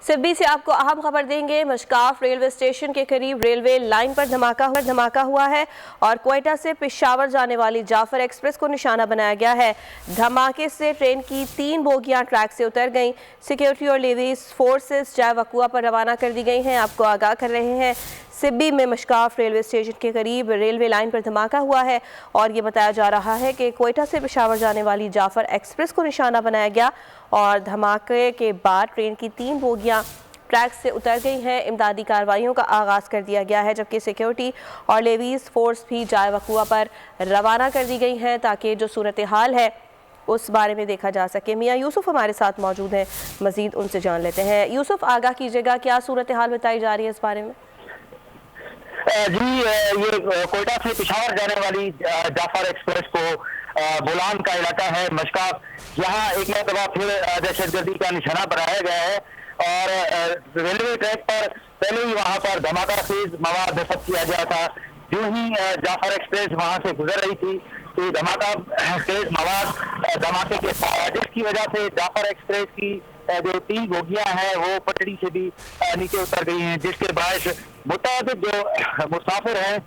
सिब्बी से आपको अहम खबर देंगे। मशकाफ रेलवे स्टेशन के करीब रेलवे लाइन पर धमाका हुआ है और क्वेटा से पेशावर जाने वाली जाफर एक्सप्रेस को निशाना बनाया गया है। धमाके से ट्रेन की 3 बोगियां ट्रैक से उतर गईं। सिक्योरिटी और लेवीज फोर्सेस जाए वकुआ पर रवाना कर दी गई हैं। आपको आगाह कर रहे हैं, सिब्बी में मशकाफ रेलवे स्टेशन के करीब रेलवे लाइन पर धमाका हुआ है और ये बताया जा रहा है कि क्वेटा से पेशावर जाने वाली जाफर एक्सप्रेस को निशाना बनाया गया और धमाके के बाद ट्रेन की 3 बोगियां ट्रैक से उतर गई हैं। इमदादी कार्रवाइयों का आगाज़ कर दिया गया है, जबकि सिक्योरिटी और लेवीज फोर्स भी जाए वकुआ पर रवाना कर दी गई हैं ताकि जो सूरत हाल है उस बारे में देखा जा सके। मियाँ यूसुफ हमारे साथ मौजूद हैं, मज़ीद उनसे जान लेते हैं। यूसुफ, आगाह कीजिएगा, क्या सूरत हाल बताई जा रही है इस बारे में? जी, ये कोयटा से पेशावर जाने वाली जाफर एक्सप्रेस को बोलान का इलाका है मशकाफ, यहाँ एक मरतबा फिर दहशतगर्दी का निशाना बनाया गया है और रेलवे ट्रैक पर पहले ही वहाँ पर धमाका तेज मवाद नस्ब किया गया था। जो ही जाफर एक्सप्रेस वहाँ से गुजर रही थी तो धमाका तेज मवाद धमाके के जिसकी वजह से जाफर एक्सप्रेस की जो 3 बोगियां हैं वो पटड़ी से भी नीचे उतर गई हैं, जिसके बायस मुताबिक जो मुसाफिर हैं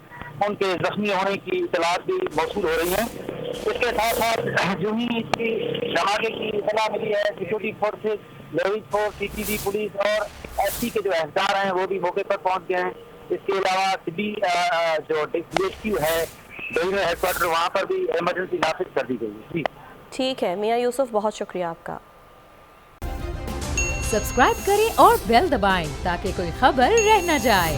उनके जख्मी होने की इतलात भी मौसूल हो रही हैं। इसके साथ साथ जो ही इसकी धमाके की इतला मिली है, security forces, levies force, CTV police और एसपी के जो एहसार हैं वो भी मौके पर पहुंच गए हैं। इसके अलावा सिब्बी जो DSQ है डिवीजनल हेडक्वार्टर, वहाँ पर भी इमरजेंसी नाफिज कर दी गई है। ठीक है मियाँ यूसुफ, बहुत शुक्रिया आपका। सब्सक्राइब करें और बेल दबाएं ताकि कोई खबर रह न जाए।